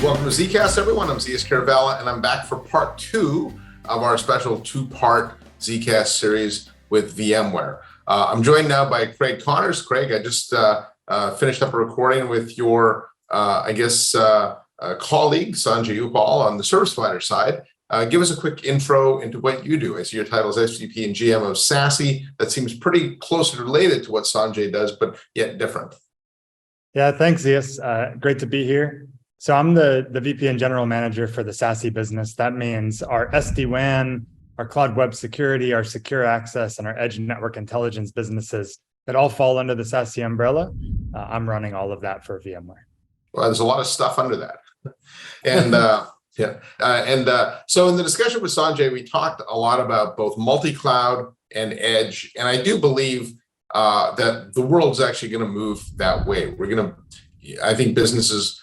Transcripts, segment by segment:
Welcome to ZKast, everyone. I'm Zeus Kerravala, and I'm back for part 2 of our special 2-part ZKast series with VMware. I'm joined now by Craig Connors. Craig, I just finished up a recording with your, colleague, Sanjay Upal, on the service provider side. Give us a quick intro into what you do. I see your title is SVP and GM of SASE. That seems pretty closely related to what Sanjay does, but yet different. Yeah, thanks, Zeus. Great to be here. So I'm the VP and General Manager for the SASE business. That means our SD-WAN, our cloud web security, our secure access, and our edge network intelligence businesses that all fall under the SASE umbrella. I'm running all of that for VMware. Well, there's a lot of stuff under that. And so in the discussion with Sanjay, we talked a lot about both multi-cloud and edge. And I do believe that the world's actually going to move that way. I think businesses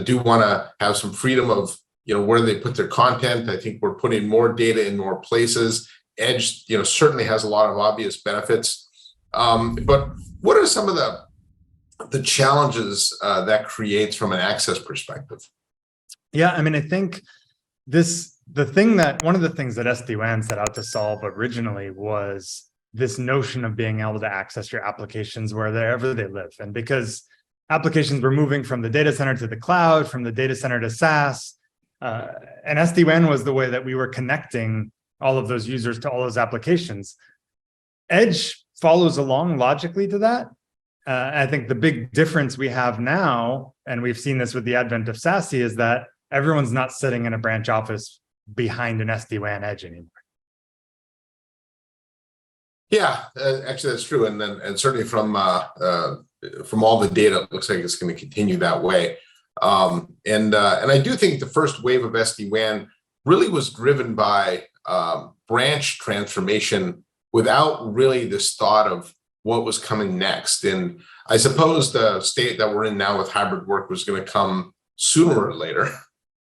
do want to have some freedom of, where they put their content. I think we're putting more data in more places. Edge, certainly has a lot of obvious benefits. But what are some of the challenges that creates from an access perspective? Yeah, I mean, I think one of the things that SD-WAN set out to solve originally was this notion of being able to access your applications wherever they live. And because applications were moving from the data center to the cloud, from the data center to SaaS. And SD-WAN was the way that we were connecting all of those users to all those applications. Edge follows along logically to that. I think the big difference we have now, and we've seen this with the advent of SASE, is that everyone's not sitting in a branch office behind an SD-WAN edge anymore. Yeah, actually that's true, and certainly from all the data, it looks like it's going to continue that way. And I do think the first wave of SD-WAN really was driven by branch transformation without really this thought of what was coming next. And I suppose the state that we're in now with hybrid work was going to come sooner or later.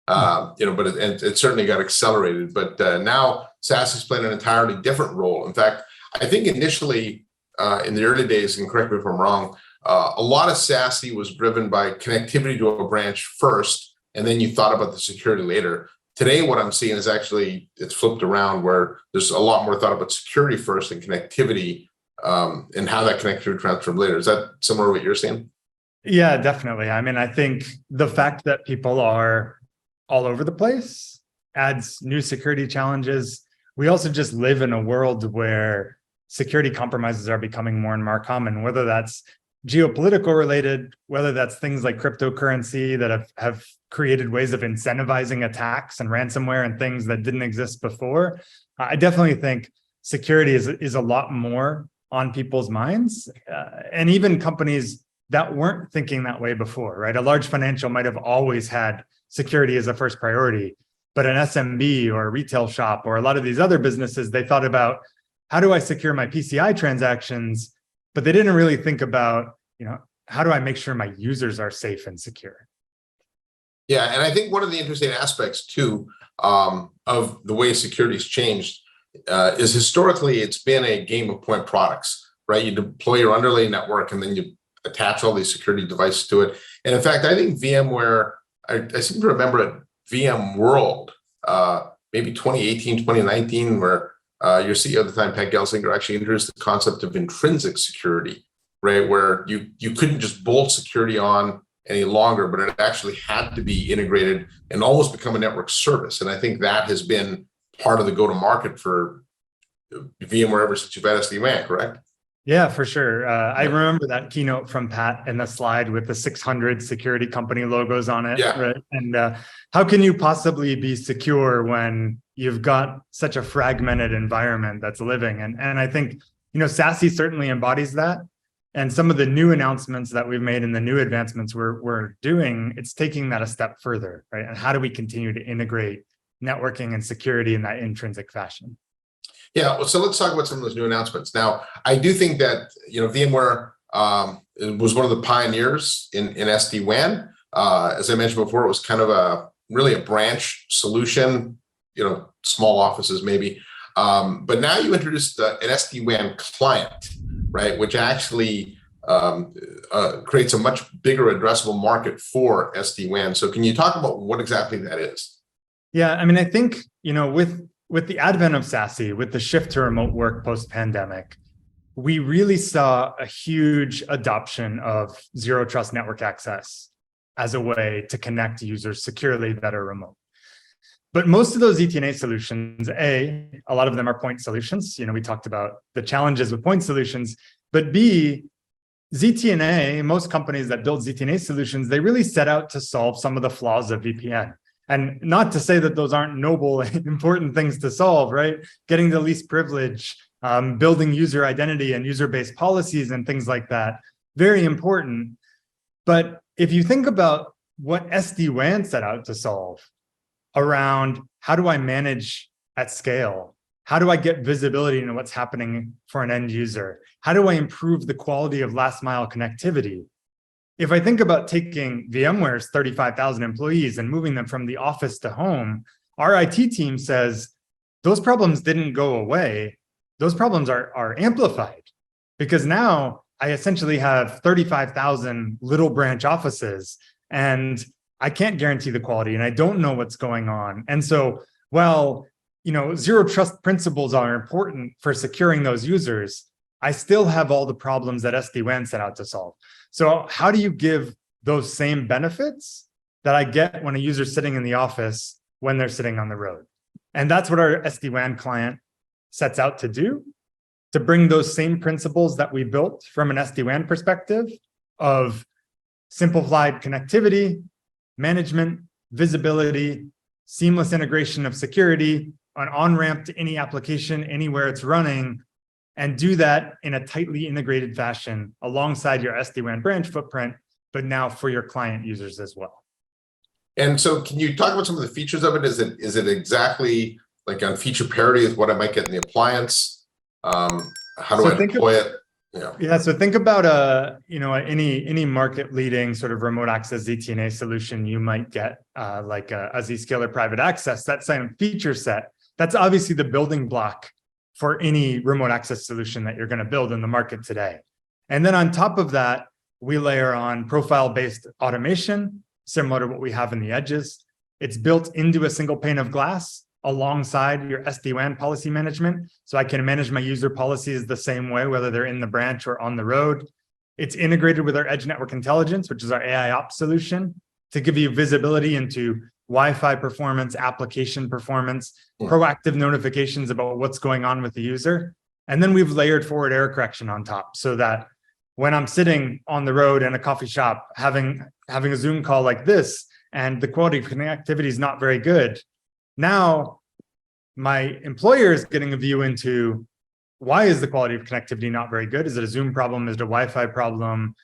But it certainly got accelerated. But now SASE is playing an entirely different role. In fact, I think initially in the early days, and correct me if I'm wrong, a lot of SASE was driven by connectivity to a branch first, and then you thought about the security later. Today, what I'm seeing is actually it's flipped around, where there's a lot more thought about security first and connectivity, and how that connectivity transfers later. Is that similar to what you're seeing? Yeah, definitely. I mean, I think the fact that people are all over the place adds new security challenges. We also just live in a world where security compromises are becoming more and more common, whether that's geopolitical related, whether that's things like cryptocurrency that have created ways of incentivizing attacks and ransomware and things that didn't exist before. I definitely think security is a lot more on people's minds, and even companies that weren't thinking that way before, right? A large financial might have always had security as a first priority, but an SMB or a retail shop or a lot of these other businesses, they thought about, how do I secure my PCI transactions? But they didn't really think about, how do I make sure my users are safe and secure? Yeah, and I think one of the interesting aspects too of the way security's changed is historically it's been a game of point products, right? You deploy your underlay network and then you attach all these security devices to it. And in fact, I think VMware, I seem to remember at VMworld, maybe 2018, 2019, where your CEO at the time, Pat Gelsinger, actually introduced the concept of intrinsic security, right? Where you couldn't just bolt security on any longer, but it actually had to be integrated and almost become a network service. And I think that has been part of the go-to-market for VMware ever since you've had SD-WAN, correct? Yeah, for sure. I remember that keynote from Pat and the slide with the 600 security company logos on it. Yeah. Right? And how can you possibly be secure when you've got such a fragmented environment that's living? And I think, SASE certainly embodies that. And some of the new announcements that we've made and the new advancements we're doing, it's taking that a step further, right? And how do we continue to integrate networking and security in that intrinsic fashion? Yeah, well, so let's talk about some of those new announcements. Now, I do think that VMware was one of the pioneers in SD-WAN. As I mentioned before, it was kind of really a branch solution, small offices maybe. But now you introduced an SD-WAN client, right? Which actually creates a much bigger addressable market for SD-WAN. So can you talk about what exactly that is? Yeah, I mean, I think, with the advent of SASE, with the shift to remote work post-pandemic, we really saw a huge adoption of zero trust network access as a way to connect users securely that are remote. But most of those ZTNA solutions, a lot of them are point solutions. We talked about the challenges with point solutions, but B, ZTNA, most companies that build ZTNA solutions, they really set out to solve some of the flaws of VPN. And not to say that those aren't noble and important things to solve, right? Getting the least privilege, building user identity and user-based policies and things like that, very important. But if you think about what SD-WAN set out to solve around how do I manage at scale? How do I get visibility into what's happening for an end user? How do I improve the quality of last mile connectivity? If I think about taking VMware's 35,000 employees and moving them from the office to home, our IT team says those problems didn't go away. Those problems are amplified because now I essentially have 35,000 little branch offices and I can't guarantee the quality and I don't know what's going on. And so, zero trust principles are important for securing those users. I still have all the problems that SD-WAN set out to solve. So how do you give those same benefits that I get when a user's sitting in the office when they're sitting on the road? And that's what our SD-WAN client sets out to do, to bring those same principles that we built from an SD-WAN perspective of simplified connectivity, management, visibility, seamless integration of security, an on-ramp to any application anywhere it's running, and do that in a tightly integrated fashion alongside your SD-WAN branch footprint, but now for your client users as well. And so can you talk about some of the features of it? Is it exactly like on feature parity with what I might get in the appliance? How do I deploy it? Yeah, so think about any market leading sort of remote access ZTNA solution you might get, like a Zscaler private access, that same feature set. That's obviously the building block for any remote access solution that you're going to build in the market today. And then on top of that, we layer on profile-based automation, similar to what we have in the edges. It's built into a single pane of glass alongside your SD-WAN policy management. So I can manage my user policies the same way, whether they're in the branch or on the road. It's integrated with our Edge Network Intelligence, which is our AI ops solution, to give you visibility into Wi-Fi performance, application performance, proactive notifications about what's going on with the user. And then we've layered forward error correction on top so that when I'm sitting on the road in a coffee shop, having a Zoom call like this, and the quality of connectivity is not very good, now my employer is getting a view into why is the quality of connectivity not very good? Is it a Zoom problem? Is it a Wi-Fi problem?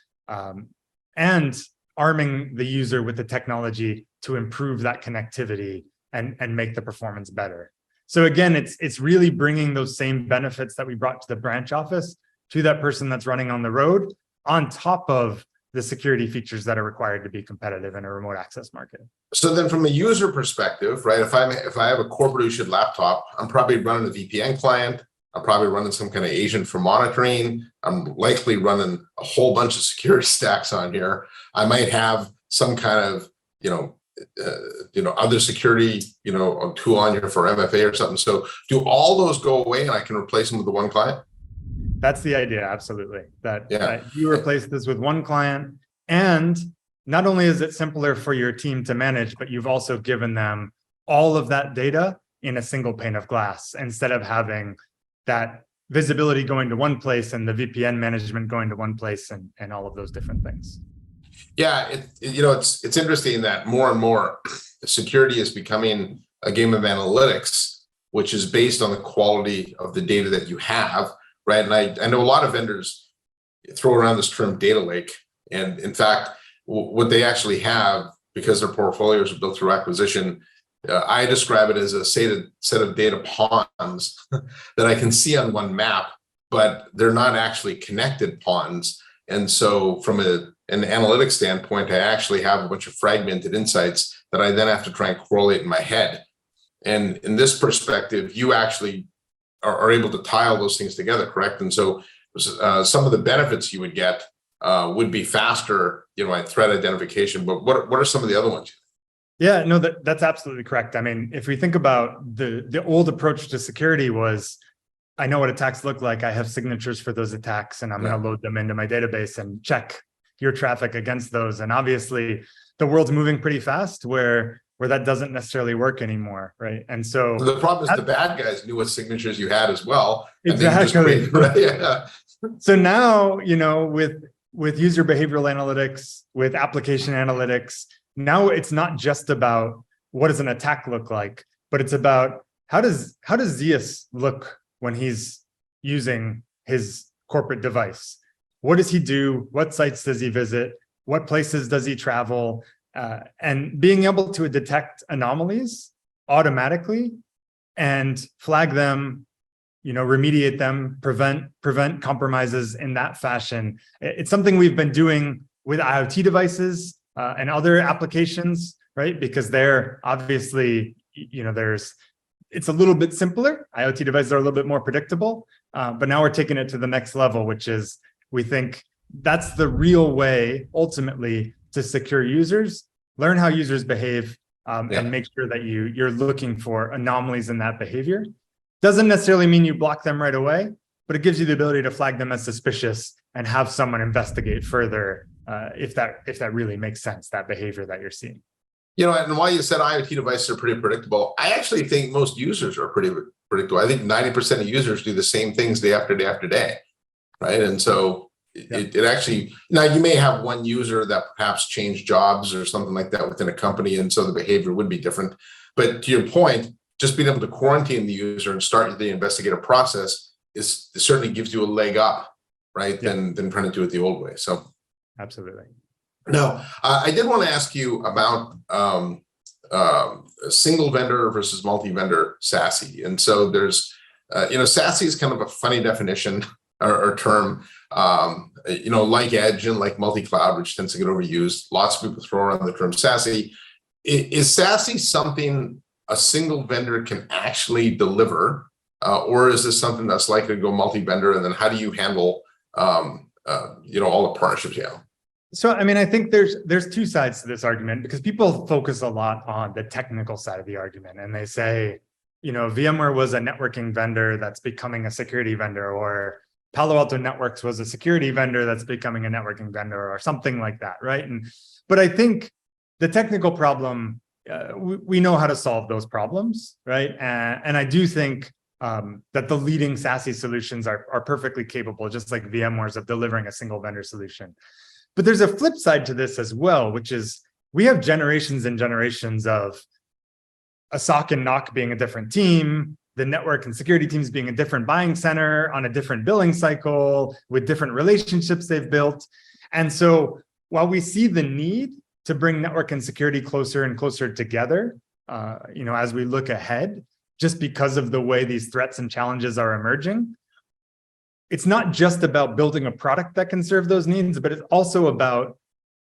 And arming the user with the technology to improve that connectivity and make the performance better. So again, it's really bringing those same benefits that we brought to the branch office to that person that's running on the road, on top of the security features that are required to be competitive in a remote access market. So then from a user perspective, right, if I have a corporate issued laptop, I'm probably running a VPN client, I'm probably running some kind of agent for monitoring, I'm likely running a whole bunch of security stacks on here. I might have some kind of, other security, tool on here for MFA or something. So do all those go away and I can replace them with the one client? That's the idea, absolutely. That you replace this with one client, and not only is it simpler for your team to manage, but you've also given them all of that data in a single pane of glass instead of having that visibility going to one place and the VPN management going to one place and all of those different things. Yeah, it's interesting that more and more security is becoming a game of analytics, which is based on the quality of the data that you have, right? And I know a lot of vendors throw around this term data lake. And in fact, what they actually have, because their portfolios are built through acquisition, I describe it as a set of data ponds that I can see on one map, but they're not actually connected ponds. And so from an analytics standpoint, I actually have a bunch of fragmented insights that I then have to try and correlate in my head. And in this perspective, you actually are able to tie all those things together, correct? And so some of the benefits you would get would be faster, at threat identification. But what are some of the other ones? Yeah, no, that's absolutely correct. I mean, if we think about the old approach to security was, I know what attacks look like. I have signatures for those attacks, and I'm going to load them into my database and check your traffic against those. And obviously, the world's moving pretty fast where that doesn't necessarily work anymore, right? And so the problem is the bad guys knew what signatures you had as well. Exactly. Yeah. So now, with user behavioral analytics, with application analytics, now it's not just about what does an attack look like, but it's about how does Zeus look when he's using his corporate device? What does he do? What sites does he visit? What places does he travel? And being able to detect anomalies automatically and flag them, remediate them, prevent compromises in that fashion. It's something we've been doing with IoT devices and other applications, right? Because they're obviously, it's a little bit simpler. IoT devices are a little bit more predictable, but now we're taking it to the next level, which is we think that's the real way ultimately to secure users, learn how users behave, and make sure that you're looking for anomalies in that behavior. Doesn't necessarily mean you block them right away, but it gives you the ability to flag them as suspicious and have someone investigate further if that really makes sense, that behavior that you're seeing. And while you said IoT devices are pretty predictable, I actually think most users are pretty predictable. I think 90% of users do the same things day after day after day, right? And so it actually, now you may have one user that perhaps changed jobs or something like that within a company, and so the behavior would be different. But to your point, just being able to quarantine the user and start the investigative process certainly gives you a leg up, right? Than trying to do it the old way. So absolutely. Now, I did want to ask you about single vendor versus multi-vendor SASE. And so there's, SASE is kind of a funny definition or term, like edge and like multi-cloud, which tends to get overused. Lots of people throw around the term SASE. Is SASE something a single vendor can actually deliver, or is this something that's likely to go multi-vendor? And then how do you handle, all the partnerships you have? So, I mean, I think there's two sides to this argument, because people focus a lot on the technical side of the argument, and they say, VMware was a networking vendor that's becoming a security vendor, or Palo Alto Networks was a security vendor that's becoming a networking vendor, or something like that, right? But I think the technical problem, we know how to solve those problems, right? And I do think that the leading SASE solutions are perfectly capable, just like VMware's, of delivering a single vendor solution. But there's a flip side to this as well, which is we have generations and generations of a SOC and NOC being a different team, the network and security teams being a different buying center on a different billing cycle with different relationships they've built. And so while we see the need to bring network and security closer and closer together, as we look ahead, just because of the way these threats and challenges are emerging, it's not just about building a product that can serve those needs, but it's also about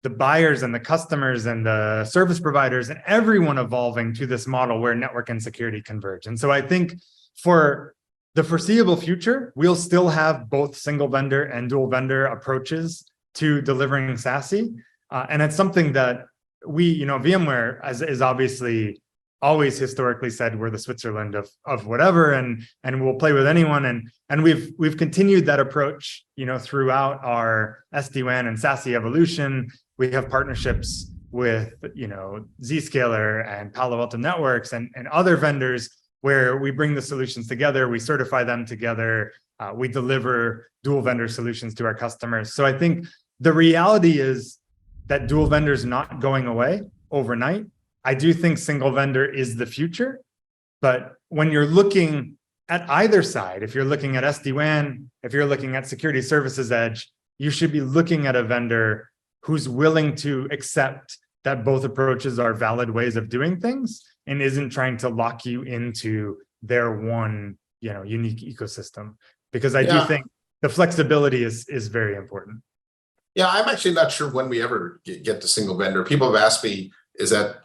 the buyers and the customers and the service providers and everyone evolving to this model where network and security converge. And so I think for the foreseeable future, we'll still have both single vendor and dual vendor approaches to delivering SASE. And it's something that we, VMware is obviously always historically said we're the Switzerland of whatever, and we'll play with anyone. And we've continued that approach, throughout our SD-WAN and SASE evolution. We have partnerships with, Zscaler and Palo Alto Networks and other vendors where we bring the solutions together, we certify them together, we deliver dual vendor solutions to our customers. So I think the reality is that dual vendor is not going away overnight. I do think single vendor is the future, but when you're looking at either side, if you're looking at SD-WAN, if you're looking at security services edge, you should be looking at a vendor who's willing to accept that both approaches are valid ways of doing things and isn't trying to lock you into their one, unique ecosystem. Because I do think the flexibility is very important. Yeah, I'm actually not sure when we ever get to single vendor. People have asked me, is that,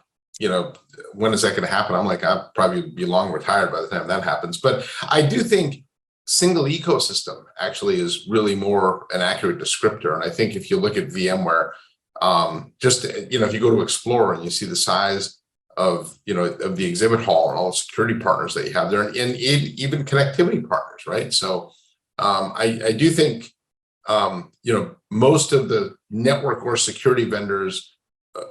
when is that going to happen? I'm like, I'll probably be long retired by the time that happens. But I do think single ecosystem actually is really more an accurate descriptor. And I think if you look at VMware, if you go to Explorer and you see the size of the exhibit hall and all the security partners that you have there, and even connectivity partners, right? So I do think most of the network or security vendors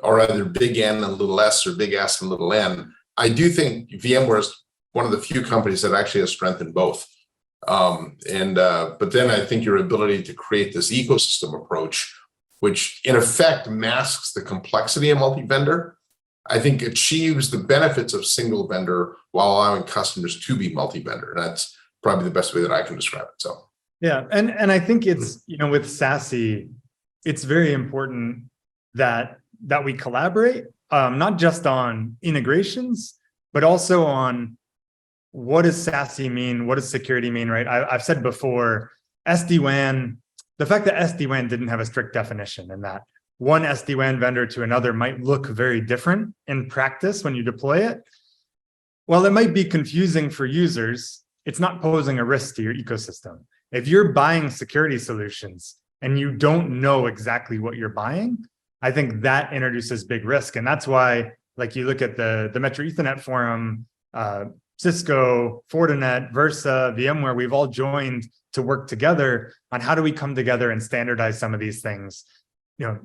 are either big N and little s or big S and little n. I do think VMware is one of the few companies that actually has strength in both. But then I think your ability to create this ecosystem approach, which in effect masks the complexity of multi-vendor, I think achieves the benefits of single vendor while allowing customers to be multi-vendor. And that's probably the best way that I can describe it. So yeah, and I think it's with SASE, it's very important that we collaborate, not just on integrations, but also on what does SASE mean, what does security mean, right? I've said before, SD-WAN, the fact that SD-WAN didn't have a strict definition and that one SD-WAN vendor to another might look very different in practice when you deploy it. While it might be confusing for users, it's not posing a risk to your ecosystem. If you're buying security solutions and you don't know exactly what you're buying, I think that introduces big risk. And that's why, like, you look at the Metro Ethernet Forum, Cisco, Fortinet, Versa, VMware, we've all joined to work together on how do we come together and standardize some of these things,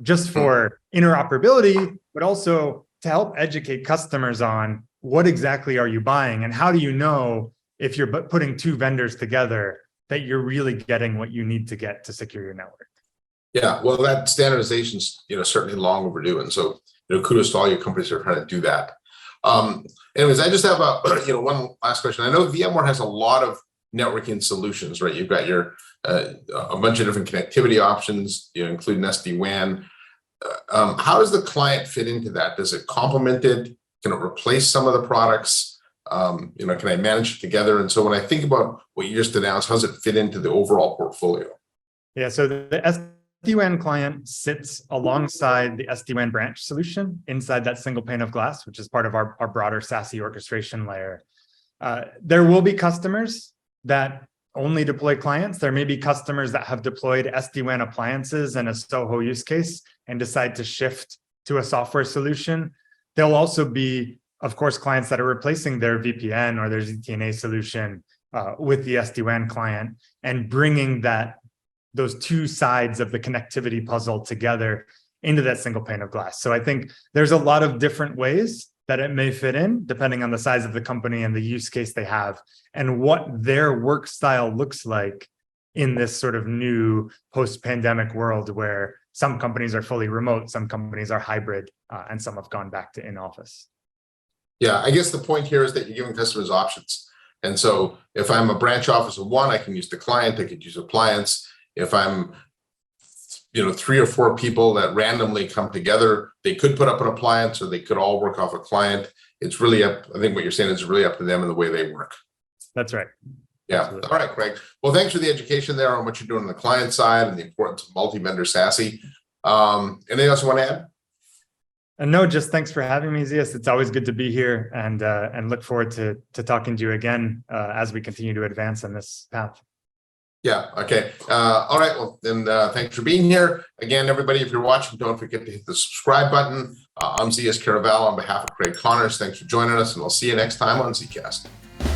just for interoperability, but also to help educate customers on what exactly are you buying and how do you know if you're putting two vendors together that you're really getting what you need to get to secure your network. Yeah, well, that standardization's certainly long overdue, and so kudos to all your companies that are trying to do that. Anyways, I just have one last question. I know VMware has a lot of networking solutions, right? You've got your a bunch of different connectivity options, including SD-WAN. How does the client fit into that? Does it complement it? Can it replace some of the products? Can I manage it together? And so when I think about what you just announced, how does it fit into the overall portfolio? Yeah, so the SD-WAN client sits alongside the SD-WAN branch solution inside that single pane of glass, which is part of our broader SASE orchestration layer. There will be customers that only deploy clients. There may be customers that have deployed SD-WAN appliances in a SOHO use case and decide to shift to a software solution. There'll also be, of course, clients that are replacing their VPN or their ZTNA solution with the SD-WAN client and bringing those two sides of the connectivity puzzle together into that single pane of glass. So I think there's a lot of different ways that it may fit in, depending on the size of the company and the use case they have and what their work style looks like in this sort of new post-pandemic world where some companies are fully remote, some companies are hybrid, and some have gone back to in-office. Yeah, I guess the point here is that you're giving customers options. And so if I'm a branch office of one, I can use the client, I could use appliance. If I'm, 3 or 4 people that randomly come together, they could put up an appliance or they could all work off a client. It's really up, I think what you're saying is really up to them and the way they work. That's right. Yeah. Absolutely. All right, Craig. Well, thanks for the education there on what you're doing on the client side and the importance of multi-vendor SASE. Anything else you want to add? And no, just thanks for having me, Zeus. It's always good to be here and look forward to talking to you again as we continue to advance on this path. Yeah. Okay. All right. Well, then thanks for being here. Again, everybody, if you're watching, don't forget to hit the subscribe button. I'm Zeus Kerravala on behalf of Craig Connors. Thanks for joining us, and we'll see you next time on ZKast.